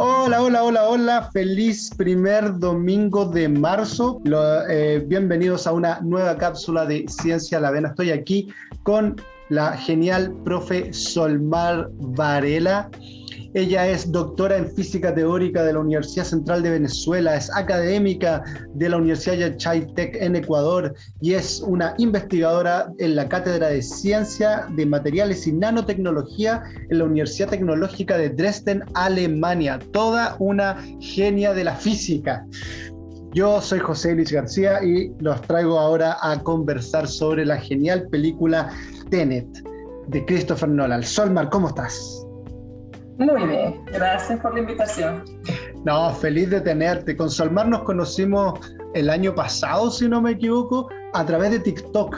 Hola, hola, hola, hola. Feliz primer domingo de marzo. Bienvenidos a una nueva cápsula de Ciencia a la Vena. Estoy aquí con la genial profe Solmar Varela. Ella es doctora en física teórica de la Universidad Central de Venezuela, es académica de la Universidad Yachai-Tec en Ecuador y es una investigadora en la Cátedra de Ciencia de Materiales y Nanotecnología en la Universidad Tecnológica de Dresden, Alemania. Toda una genia de la física. Yo soy José Luis García y los traigo ahora a conversar sobre la genial película Tenet de Christopher Nolan. Solmar, ¿cómo estás? Muy bien, gracias por la invitación. No, feliz de tenerte. Con Solmar nos conocimos el año pasado, si no me equivoco, a través de TikTok,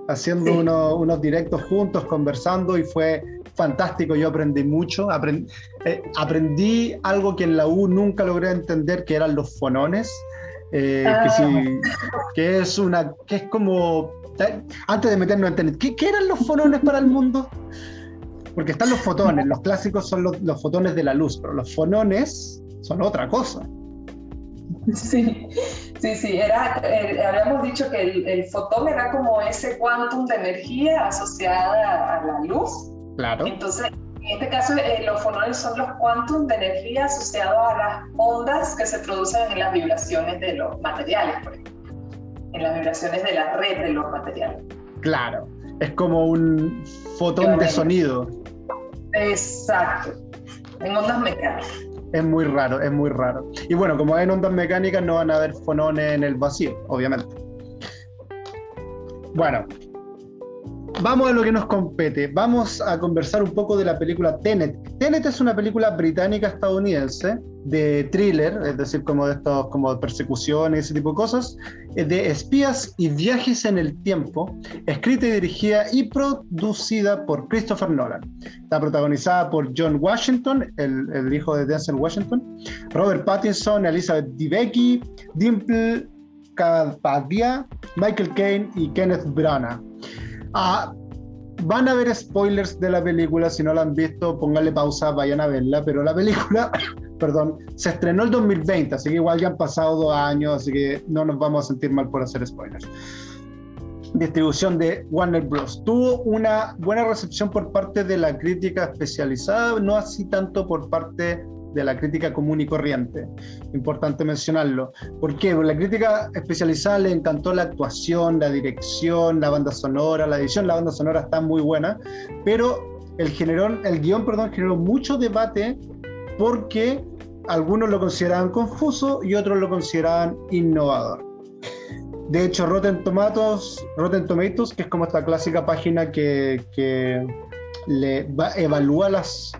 haciendo Sí. unos directos juntos, conversando, y fue fantástico. Yo aprendí mucho. Aprendí algo que en la U nunca logré entender, que eran los fonones. Que es como... Antes de meternos en Tenet, ¿qué eran los fonones para el mundo? Porque están los fotones, los clásicos son los fotones de la luz, pero los fonones son otra cosa. Sí, habíamos dicho que el fotón era como ese quantum de energía asociada a la luz. Claro. Entonces, en este caso, los fonones son los quantum de energía asociados a las ondas que se producen en las vibraciones de los materiales, por ejemplo, en las vibraciones de la red de los materiales. Claro, es como un fotón de sonido. Exacto, en ondas mecánicas. Es muy raro, es muy raro. Y bueno, como en ondas mecánicas no van a haber fonones en el vacío, obviamente. Bueno, vamos a lo que nos compete. Vamos a conversar un poco de la película Tenet. Tenet es una película británica-estadounidense de thriller, es decir, como de estos, como de persecución y ese tipo de cosas, de espías y viajes en el tiempo, escrita y dirigida y producida por Christopher Nolan. Está protagonizada por John Washington, el hijo de Denzel Washington, Robert Pattinson, Elizabeth Debicki, Dimple Kapadia, Michael Caine y Kenneth Branagh. Van a haber spoilers de la película. Si no la han visto, pónganle pausa, vayan a verla. Pero la película se estrenó el 2020, así que igual ya han pasado 2 años, así que no nos vamos a sentir mal por hacer spoilers. Distribución de Warner Bros. Tuvo una buena recepción por parte de la crítica especializada, no así tanto por parte de la crítica común y corriente. Importante mencionarlo. ¿Por qué? Porque la crítica especializada le encantó la actuación, la dirección, la banda sonora, la edición. La banda sonora está muy buena, pero el guión generó mucho debate porque algunos lo consideraban confuso y otros lo consideraban innovador. De hecho, Rotten Tomatoes, que es como esta clásica página que evalúa las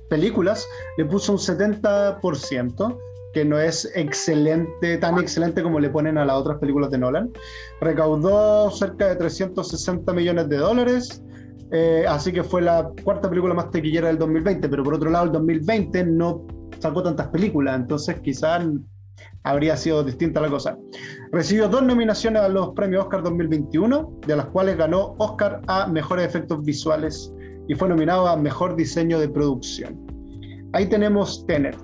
películas, le puso un 70%, que no es excelente, tan excelente como le ponen a las otras películas de Nolan. Recaudó cerca de $360 millones, así que fue la cuarta película más taquillera del 2020, pero por otro lado el 2020 no sacó tantas películas, entonces quizás habría sido distinta la cosa. Recibió 2 nominaciones a los premios Oscar 2021, de las cuales ganó Oscar a Mejores Efectos Visuales y fue nominado a Mejor Diseño de Producción. Ahí tenemos Tenet,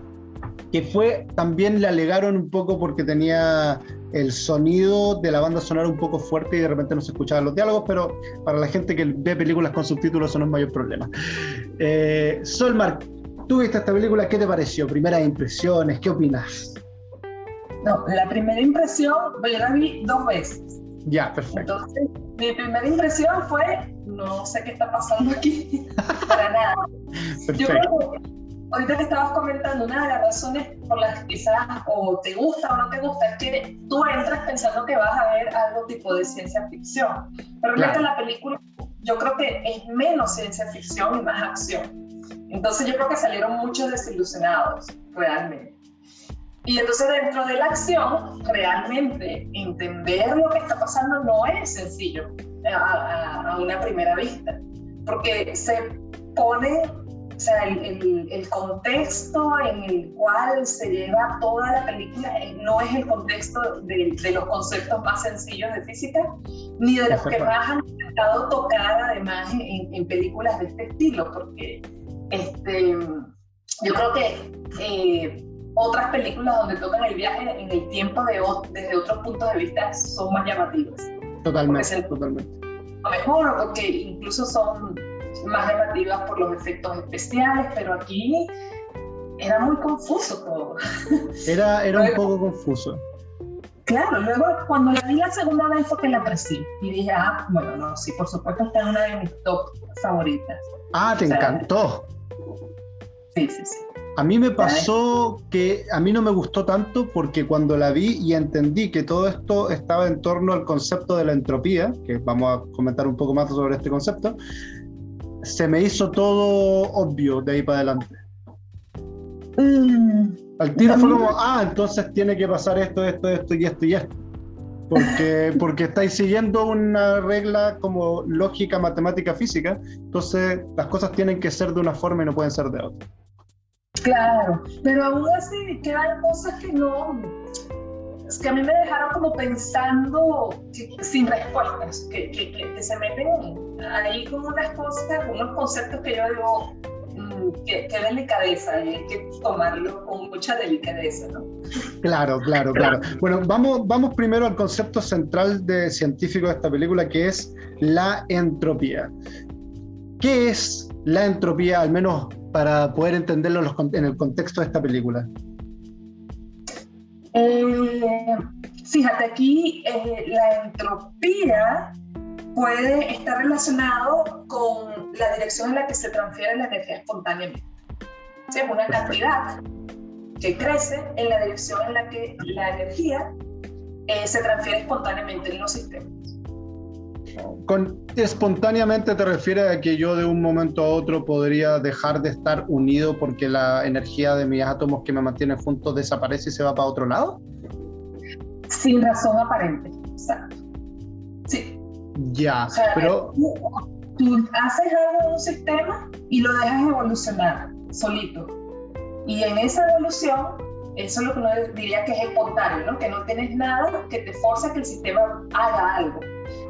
que también le alegaron un poco porque tenía el sonido de la banda sonora un poco fuerte y de repente no se escuchaban los diálogos, pero para la gente que ve películas con subtítulos eso no es mayor problema. Solmar, tú viste esta película, ¿qué te pareció? Primeras impresiones, ¿qué opinas? No, la primera impresión, yo la vi 2 veces. Ya, perfecto. Entonces, mi primera impresión fue, no sé qué está pasando aquí, para nada. Perfecto. Yo creo que, ahorita que estabas comentando, una de las razones por las que quizás o te gusta o no te gusta es que tú entras pensando que vas a ver algo tipo de ciencia ficción. Pero realmente la película, yo creo que es menos ciencia ficción y más acción. Entonces yo creo que salieron muchos desilusionados, realmente. Y entonces dentro de la acción, realmente entender lo que está pasando no es sencillo a una primera vista, porque se pone, o sea, el contexto en el cual se lleva toda la película no es el contexto de los conceptos más sencillos de física, ni de los que más han intentado tocar además en películas de este estilo, porque Yo creo que otras películas donde tocan el viaje en el tiempo desde otros puntos de vista son más llamativas. Totalmente. A lo mejor, o porque incluso son más llamativas por los efectos especiales, pero aquí era muy confuso todo. Era un poco confuso. Claro, luego cuando la vi la segunda vez fue que la aprecié y dije, bueno, no, sí, por supuesto está en una de mis top favoritas. Te encantó. Sí. A mí me pasó que a mí no me gustó tanto porque cuando la vi y entendí que todo esto estaba en torno al concepto de la entropía, que vamos a comentar un poco más sobre este concepto, se me hizo todo obvio de ahí para adelante. Al tiro fue como, entonces tiene que pasar esto y esto. Porque estáis siguiendo una regla como lógica, matemática, física, entonces las cosas tienen que ser de una forma y no pueden ser de otra. Claro, pero aún así quedan cosas que no, es que a mí me dejaron como pensando sin respuestas, que se meten ahí con unas cosas, unos conceptos que yo digo, qué delicadeza, hay que tomarlo con mucha delicadeza, ¿no? Claro. Bueno, vamos primero al concepto central científico de esta película, que es la entropía. ¿Qué es la entropía, al menos para poder entenderlo en el contexto de esta película? Fíjate, aquí la entropía puede estar relacionado con la dirección en la que se transfiere la energía espontáneamente. ¿Sí? Es una cantidad que crece en la dirección en la que la energía se transfiere espontáneamente en los sistemas. Con espontáneamente te refieres a que yo de un momento a otro podría dejar de estar unido porque la energía de mis átomos que me mantienen juntos desaparece y se va para otro lado? Sin razón aparente, exacto. Sí. Ya, o sea, pero... Tú haces algo en un sistema y lo dejas evolucionar solito. Y en esa evolución, eso es lo que uno diría que es espontáneo, ¿no? Que no tienes nada que te force a que el sistema haga algo,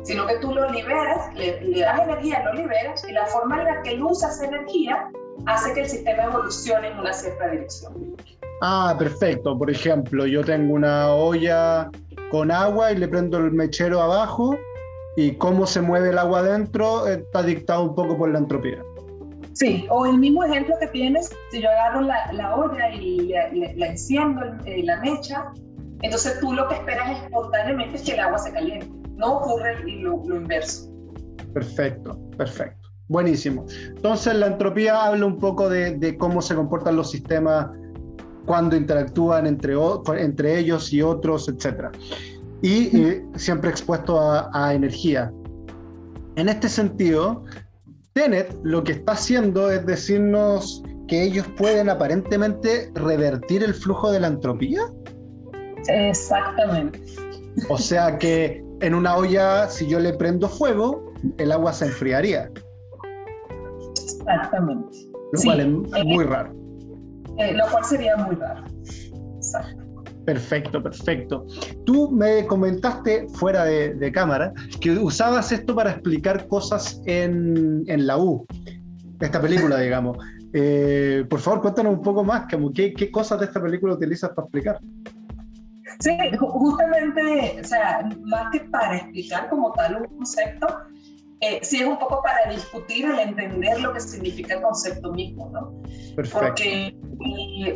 sino que tú lo liberas, le das energía, lo liberas, y la forma en la que él usa esa energía hace que el sistema evolucione en una cierta dirección. Perfecto. Por ejemplo, yo tengo una olla con agua y le prendo el mechero abajo, y cómo se mueve el agua adentro está dictado un poco por la entropía. Sí, o el mismo ejemplo que tienes, si yo agarro la olla y la enciendo, la mecha, entonces tú lo que esperas espontáneamente es que el agua se caliente. No ocurre lo inverso. Perfecto. Buenísimo. Entonces la entropía habla un poco de cómo se comportan los sistemas cuando interactúan entre ellos y otros, etc. Y siempre expuesto a energía. En este sentido, Tenet lo que está haciendo es decirnos que ellos pueden aparentemente revertir el flujo de la entropía. Exactamente. O sea que en una olla, si yo le prendo fuego, el agua se enfriaría. Exactamente. Lo cual es muy raro. Lo cual sería muy raro. Exacto. Perfecto. Tú me comentaste fuera de cámara que usabas esto para explicar cosas en la U, esta película, digamos. Por favor, cuéntanos un poco más, ¿qué cosas de esta película utilizas para explicar? Sí, justamente, o sea, más que para explicar como tal un concepto, sí es un poco para discutir el entender lo que significa el concepto mismo, ¿no? Perfecto. Porque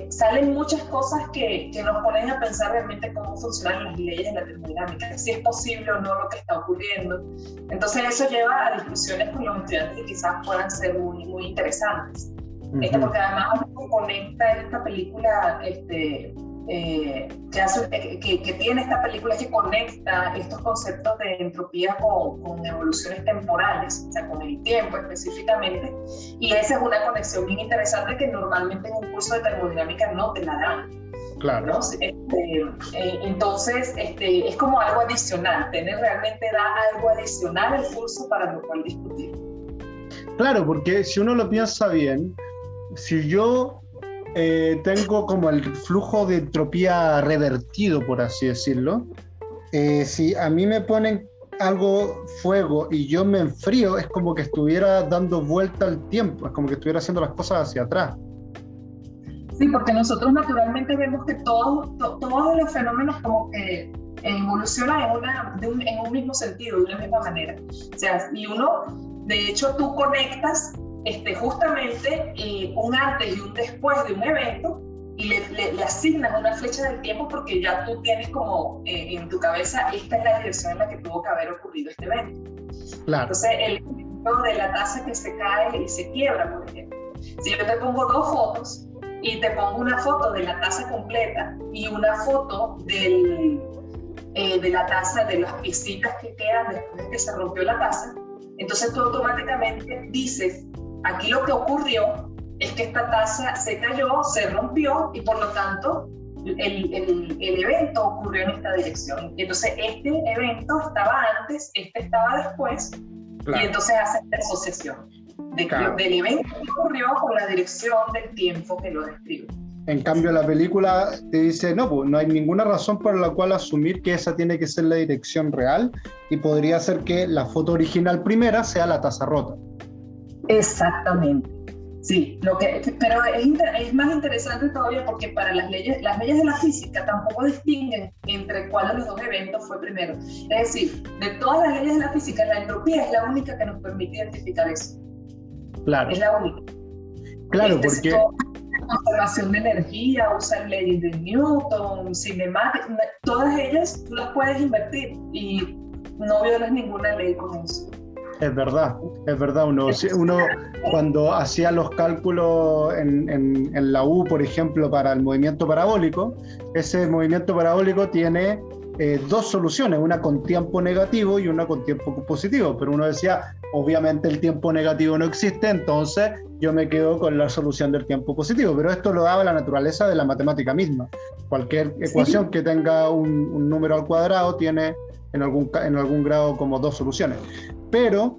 salen muchas cosas que nos ponen a pensar realmente cómo funcionan las leyes de la termodinámica, si es posible o no lo que está ocurriendo. Entonces eso lleva a discusiones con los estudiantes que quizás puedan ser muy, muy interesantes. Porque además conecta esta película, que tiene esta película, que conecta estos conceptos de entropía con evoluciones temporales, o sea, con el tiempo específicamente, y esa es una conexión bien interesante que normalmente en un curso de termodinámica no te la dan. Claro. ¿No? Entonces, es como algo adicional, Tenet realmente da algo adicional al curso para lo cual discutir. Claro, porque si uno lo piensa bien, si yo tengo como el flujo de entropía revertido, por así decirlo, si a mí me ponen fuego y yo me enfrío, es como que estuviera dando vuelta al tiempo, es como que estuviera haciendo las cosas hacia atrás. Sí, porque nosotros naturalmente vemos que todos los fenómenos como que evolucionan en un mismo sentido, de una misma manera. O sea, y de hecho, tú conectas justamente un antes y un después de un evento y le asignas una flecha del tiempo porque ya tú tienes como en tu cabeza, esta es la dirección en la que tuvo que haber ocurrido este evento. Claro. Entonces, el ejemplo de la taza que se cae y se quiebra, por ejemplo. Si yo te pongo dos fotos y te pongo una foto de la taza completa y una foto de la taza, de las piecitas que quedan después de que se rompió la taza, entonces tú automáticamente dices, aquí lo que ocurrió es que esta taza se cayó, se rompió y por lo tanto el evento ocurrió en esta dirección. Entonces este evento estaba antes, este estaba después, claro. Y entonces haces la asociación del evento que ocurrió con la dirección del tiempo que lo describe. En cambio, la película te dice, no, pues no hay ninguna razón por la cual asumir que esa tiene que ser la dirección real y podría ser que la foto original primera sea la taza rota. Exactamente. Sí, pero es más interesante todavía porque para las leyes de la física tampoco distinguen entre cuál de los dos eventos fue primero. Es decir, de todas las leyes de la física, la entropía es la única que nos permite identificar eso. Claro. Es la única. Claro, porque... Conservación de energía, usar leyes de Newton, cinemática, todas ellas tú las puedes invertir y no violas ninguna ley con eso. Es verdad. Uno cuando hacía los cálculos en la U, por ejemplo, para el movimiento parabólico, ese movimiento parabólico tiene dos soluciones, una con tiempo negativo y una con tiempo positivo, pero uno decía, obviamente el tiempo negativo no existe, entonces yo me quedo con la solución del tiempo positivo, pero esto lo daba la naturaleza de la matemática misma. Cualquier ecuación que tenga un número al cuadrado tiene en algún grado como dos soluciones. Pero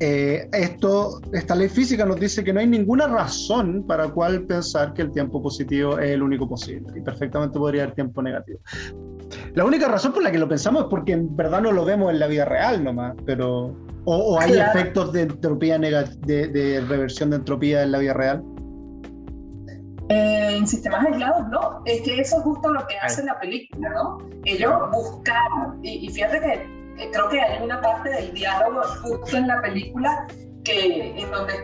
esta ley física nos dice que no hay ninguna razón para cual pensar que el tiempo positivo es el único posible y perfectamente podría haber tiempo negativo. La única razón por la que lo pensamos es porque en verdad no lo vemos en la vida real nomás, pero o hay efectos de entropía de reversión de entropía en la vida real. En sistemas aislados no, es que eso es justo lo que hace la película, ¿no? Ellos buscaron, y fíjate que creo que hay una parte del diálogo justo en la película en donde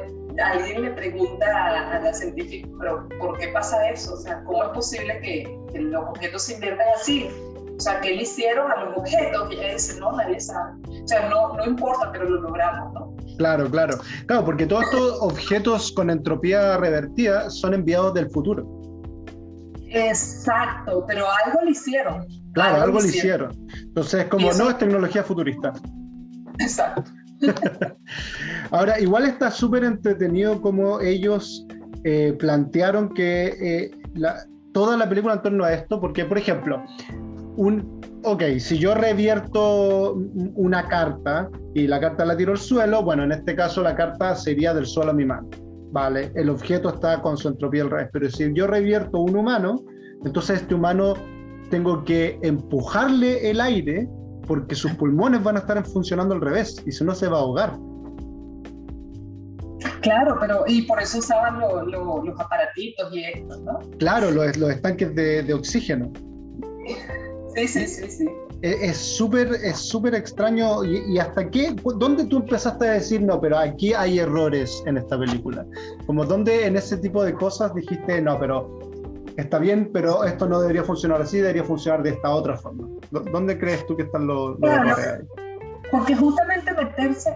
alguien le pregunta a la científica, pero ¿por qué pasa eso? O sea, ¿cómo es posible que los objetos se inviertan así? O sea, ¿qué le hicieron a los objetos? Y ella dice, no, nadie sabe. O sea, no importa, pero lo logramos, ¿no? Claro, porque todos estos objetos con entropía revertida son enviados del futuro. Exacto, pero algo le hicieron. Claro, algo le hicieron. Entonces, como no es tecnología futurista. Exacto. Ahora, igual está súper entretenido como ellos plantearon que toda la película en torno a esto, porque, por ejemplo, si yo revierto una carta y la carta la tiro al suelo, bueno, en este caso la carta sería del suelo a mi mano, ¿vale? El objeto está con su entropía al revés, pero si yo revierto un humano, entonces este humano tengo que empujarle el aire porque sus pulmones van a estar funcionando al revés y si no se va a ahogar. Claro, y por eso usaban los aparatitos y esto, ¿no? Claro, los estanques de oxígeno. Sí. Es súper extraño y hasta ¿dónde tú empezaste a decir no, pero aquí hay errores en esta película? Como ¿dónde en ese tipo de cosas dijiste no, pero está bien, pero esto no debería funcionar así, debería funcionar de esta otra forma? ¿Dónde crees tú que están los errores ahí? Porque justamente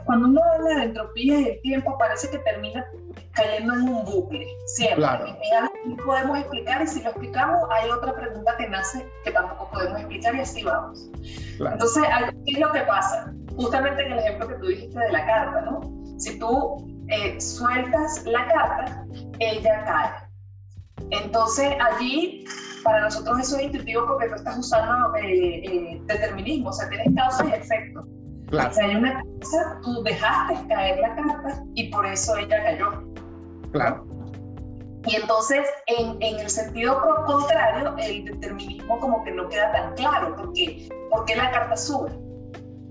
cuando uno habla de entropía y el tiempo, parece que termina cayendo en un bucle, siempre. Claro. Es algo que podemos explicar y si lo explicamos hay otra pregunta que nace que tampoco podemos explicar y así vamos. Claro. Entonces, ¿qué es lo que pasa? Justamente en el ejemplo que tú dijiste de la carta, ¿no? Si tú sueltas la carta, ella cae. Entonces, allí, para nosotros eso es intuitivo porque tú estás usando determinismo, o sea, tienes causa y efecto. Claro. O sea, hay una cosa, tú dejaste caer la carta y por eso ella cayó. Claro. Y entonces, en el sentido contrario, el determinismo como que no queda tan claro. ¿Por qué la carta sube?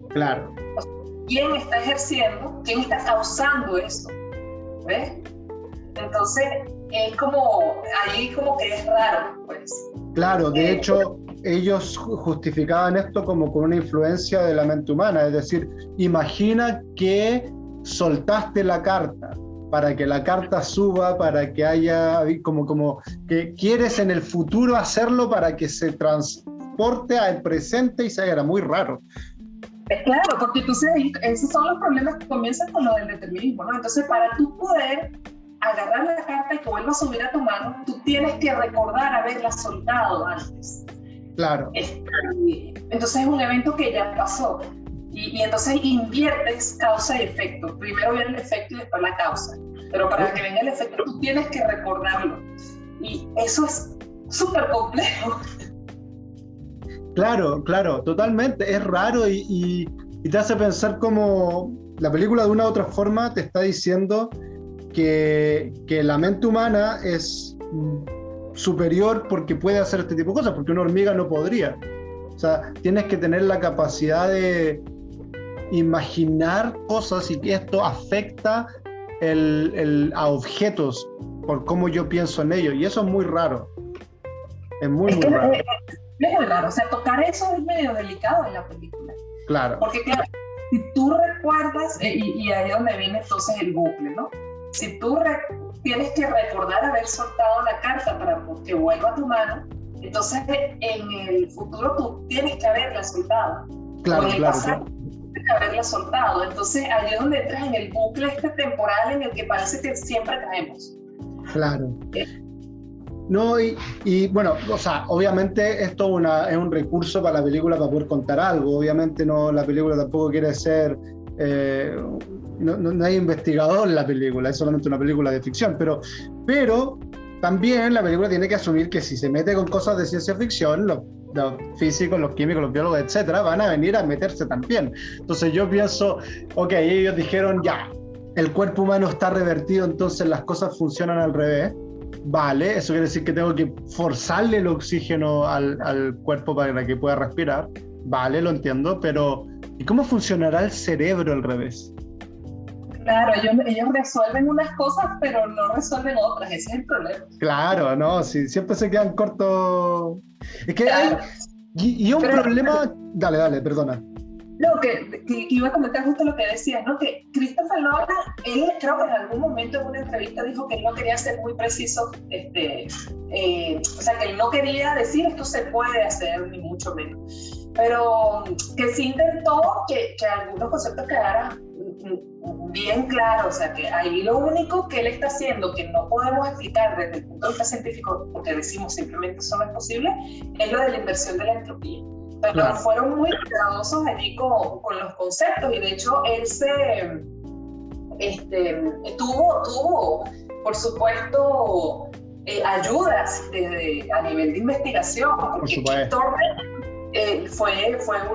Claro. O sea, ¿quién está ejerciendo? ¿Quién está causando eso? ¿Ves? Entonces, es como, ahí como que es raro, pues. Claro, de hecho, ellos justificaban esto como con una influencia de la mente humana, es decir, imagina que soltaste la carta para que la carta suba, para que haya como que quieres en el futuro hacerlo para que se transporte al presente y se haga. Era muy raro. Claro, porque entonces esos son los problemas que comienzan con lo del determinismo, ¿no? Entonces, para tú poder agarrar la carta y que vuelva a subir a tu mano, tú tienes que recordar haberla soltado antes. Claro. Entonces es un evento que ya pasó. Y entonces inviertes causa y efecto. Primero viene el efecto y después la causa. Pero para que venga el efecto, tú tienes que recordarlo. Y eso es súper complejo. Claro, totalmente. Es raro y te hace pensar como la película de una u otra forma te está diciendo que la mente humana es superior porque puede hacer este tipo de cosas, porque una hormiga no podría. O sea, tienes que tener la capacidad de imaginar cosas y que esto afecta a objetos por cómo yo pienso en ellos, y eso es muy raro. Es muy raro. Es muy raro, o sea, tocar eso es medio delicado en la película. Claro. Porque claro, si tú recuerdas, y ahí es donde viene entonces el bucle, ¿no? Si tú tienes que recordar haber soltado la carta para que vuelva a tu mano, entonces en el futuro tú tienes que haberla soltado. Claro, o en el pasado, tienes que haberla soltado. Entonces ahí es donde entras en el bucle temporal en el que parece que siempre caemos. Claro. No, y bueno, o sea, obviamente esto es un recurso para la película para poder contar algo. Obviamente no, la película tampoco quiere ser... no hay investigador en la película, es solamente una película de ficción, pero también la película tiene que asumir que si se mete con cosas de ciencia ficción, los físicos, los químicos, los biólogos, etcétera, van a venir a meterse también. Entonces yo pienso, ok, ellos dijeron ya, el cuerpo humano está revertido, entonces las cosas funcionan al revés. Vale, eso quiere decir que tengo que forzarle el oxígeno al cuerpo para que pueda respirar. Vale, lo entiendo, pero ¿y cómo funcionará el cerebro al revés? Claro, ellos resuelven unas cosas, pero no resuelven otras, ese es el problema. Claro, no, sí, siempre se quedan cortos. Es que claro. Y un problema... Dale, perdona. No, que iba a comentar justo lo que decías, ¿no? Que Christopher Nolan, él creo que en algún momento en una entrevista dijo que él no quería ser muy preciso, o sea, que él no quería decir esto se puede hacer, ni mucho menos. Pero que sí intentó que algunos conceptos quedaran bien claros, o sea, que ahí lo único que él está haciendo, que no podemos explicar desde el punto de vista científico, porque decimos simplemente eso no es posible, es lo de la inversión de la entropía. Pero claro, fueron muy cuidadosos allí con los conceptos, y de hecho él tuvo, por supuesto, ayudas a nivel de investigación, porque Thorne fue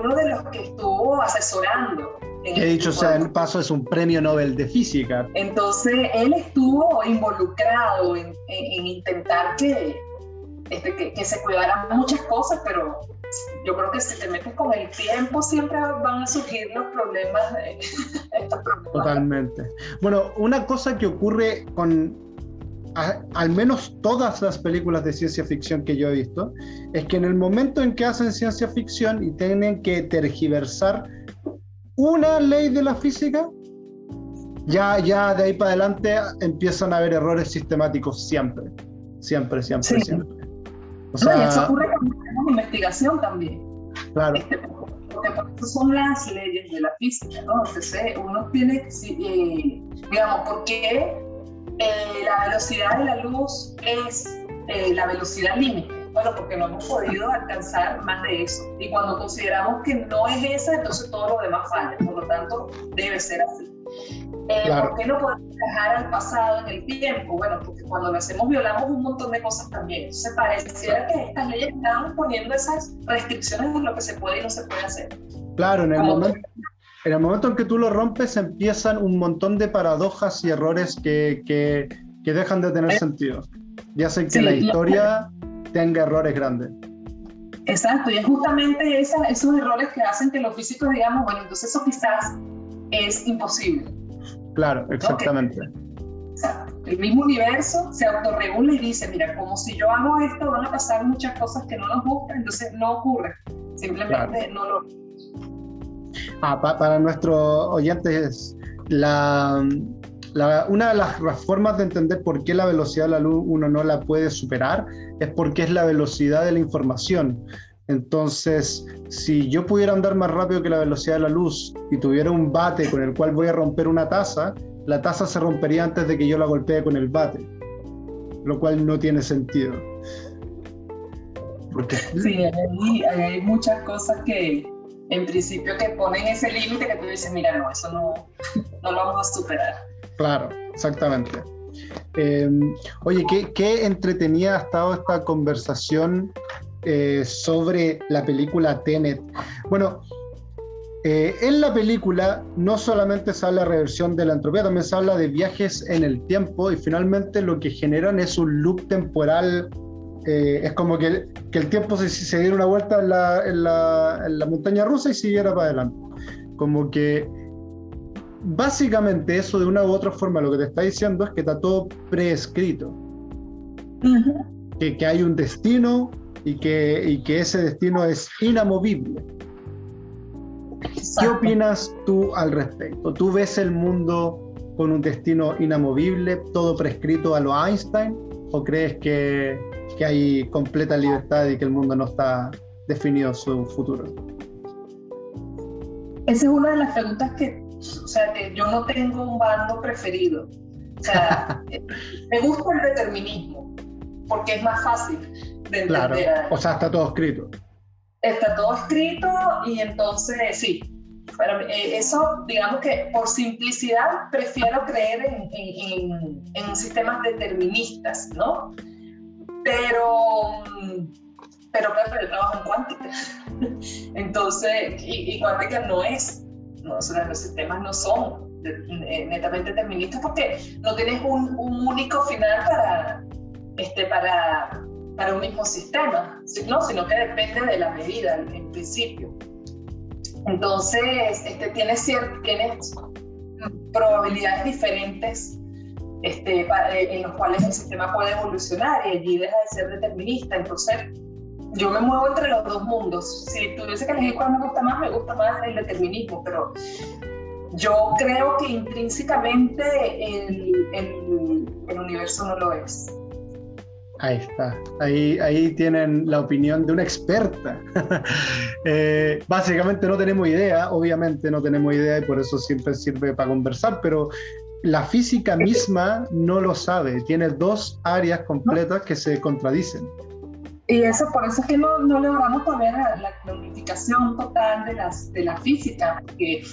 uno de los que estuvo asesorando. Que dicho sea en paso, es un premio Nobel de física. Entonces él estuvo involucrado en intentar que se cuidaran muchas cosas, pero yo creo que si te metes con el tiempo siempre van a surgir los problemas estos problemas. Totalmente. Bueno, una cosa que ocurre con al menos todas las películas de ciencia ficción que yo he visto es que en el momento en que hacen ciencia ficción y tienen que tergiversar una ley de la física, ya de ahí para adelante empiezan a haber errores sistemáticos siempre. Sí. O sea, y eso ocurre con investigación también. Claro. Porque por eso son las leyes de la física, ¿no? Entonces uno tiene, digamos, ¿por qué la velocidad de la luz es la velocidad límite? Bueno, porque no hemos podido alcanzar más de eso. Y cuando consideramos que no es esa, entonces todo lo demás falla. Por lo tanto, debe ser así. Claro. ¿Por qué no podemos viajar al pasado en el tiempo? Bueno, porque cuando lo hacemos violamos un montón de cosas también. Entonces pareciera que estas leyes están poniendo esas restricciones de lo que se puede y no se puede hacer. Claro, en el momento en que tú lo rompes empiezan un montón de paradojas y errores que dejan de tener sentido. Y hacen que la historia tenga errores grandes. Exacto, y es justamente esos errores que hacen que los físicos digamos, bueno, entonces eso quizás es imposible. Claro, exactamente. Exacto. El mismo universo se autorregula y dice, mira, como si yo hago esto, van a pasar muchas cosas que no nos gustan, entonces no ocurre. Simplemente no lo... Para nuestros oyentes, una de las formas de entender por qué la velocidad de la luz uno no la puede superar es porque es la velocidad de la información. Entonces, si yo pudiera andar más rápido que la velocidad de la luz y tuviera un bate con el cual voy a romper una taza, la taza se rompería antes de que yo la golpee con el bate, lo cual no tiene sentido. Porque... Sí, hay muchas cosas que en principio que ponen ese límite que tú dices, mira, no, eso no lo vamos a superar. Claro, exactamente. Oye, qué entretenida ha estado esta conversación sobre la película Tenet. Bueno, en la película no solamente se habla de reversión de la entropía, también se habla de viajes en el tiempo y finalmente lo que generan es un loop temporal. Es como que el tiempo se diera una vuelta en la montaña rusa y siguiera para adelante. Como que básicamente eso de una u otra forma lo que te está diciendo es que está todo preescrito. Uh-huh. Que hay un destino y que ese destino es inamovible. Exacto. ¿Qué opinas tú al respecto? ¿Tú ves el mundo con un destino inamovible, todo prescrito a lo Einstein? ¿O crees que hay completa libertad y que el mundo no está definido su futuro? Esa es una de las preguntas que yo no tengo un bando preferido. O sea, me gusta el determinismo, porque es más fácil de entender. Claro, o sea, está todo escrito. Está todo escrito y entonces sí. Pero eso, digamos que por simplicidad prefiero creer en sistemas deterministas, ¿no? Pero claro, yo trabajo en cuántica. Entonces, y cuántica no es, o sea, los sistemas no son netamente deterministas porque no tienes un único final para un mismo sistema, ¿no? Sino que depende de la medida en principio. Entonces, tienes probabilidades diferentes en los cuales el sistema puede evolucionar y allí deja de ser determinista. Entonces, yo me muevo entre los dos mundos. Si tuviese que elegir cuál me gusta más el determinismo, pero yo creo que intrínsecamente el universo no lo es. Ahí está, ahí tienen la opinión de una experta. Básicamente no tenemos idea, obviamente no tenemos idea y por eso siempre sirve para conversar, pero la física misma no lo sabe, tiene dos áreas completas que se contradicen. Y por eso es que no logramos todavía la unificación total de la física, de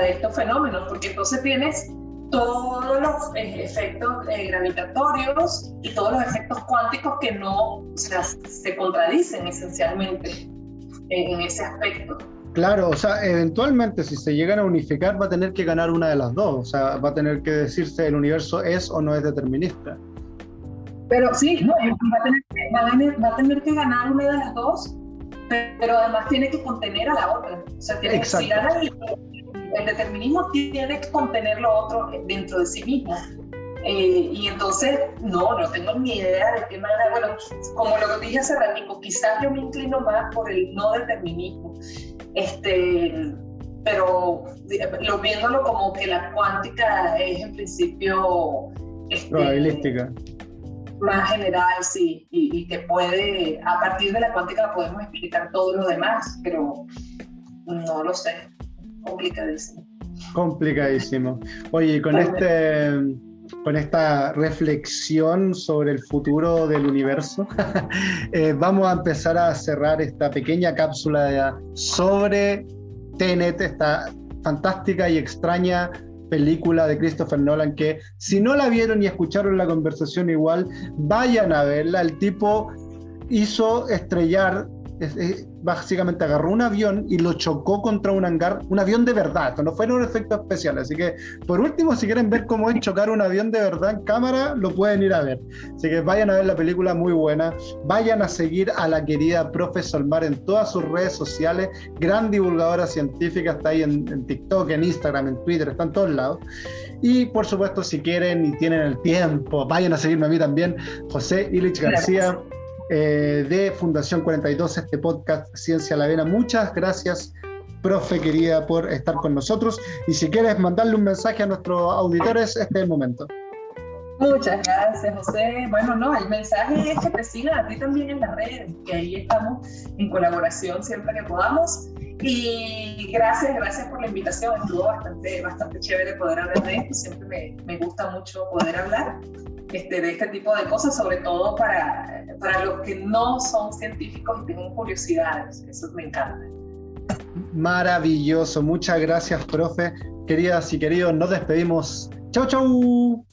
estos fenómenos, porque entonces tienes todos los efectos gravitatorios y todos los efectos cuánticos que no, se contradicen esencialmente en ese aspecto. Claro, o sea, eventualmente si se llegan a unificar va a tener que ganar una de las dos, o sea, va a tener que decirse el universo es o no es determinista. Pero sí, no, va a tener que ganar una de las dos, pero además tiene que contener a la otra. O sea, si gana el determinismo tiene que contener lo otro dentro de sí mismo. Y entonces, no tengo ni idea de qué manera. Bueno, como lo dije hace ratito, quizás yo me inclino más por el no determinismo. Pero viéndolo como que la cuántica es en principio probabilística. Más general, sí, y que puede, a partir de la cuántica podemos explicar todo lo demás, pero no lo sé, complicadísimo. Oye, con esta reflexión sobre el futuro del universo, vamos a empezar a cerrar esta pequeña cápsula sobre Tenet, esta fantástica y extraña película de Christopher Nolan, que si no la vieron y escucharon la conversación igual, vayan a verla. El tipo hizo estrellar básicamente agarró un avión y lo chocó contra un hangar, un avión de verdad, esto no fueron efectos especiales, así que por último, si quieren ver cómo es chocar un avión de verdad en cámara, lo pueden ir a ver, así que vayan a ver la película, muy buena. Vayan a seguir a la querida Profe Solmar en todas sus redes sociales, gran divulgadora científica, está ahí en TikTok, en Instagram, en Twitter, está en todos lados. Y por supuesto, si quieren y tienen el tiempo, vayan a seguirme a mí también, José Illich García, de Fundación 42, este podcast Ciencia a la Vena. Muchas gracias, profe querida, por estar con nosotros. Y si quieres mandarle un mensaje a nuestros auditores, este es el momento. Muchas gracias, José. Bueno, no, el mensaje es que te sigan a ti también en las redes, que ahí estamos en colaboración siempre que podamos. Y gracias por la invitación, estuvo bastante chévere poder hablar de esto, siempre me gusta mucho poder hablar de este tipo de cosas, sobre todo para los que no son científicos y tienen curiosidades, eso me encanta. Maravilloso, muchas gracias, profe. Queridas y queridos, nos despedimos. Chau, chau.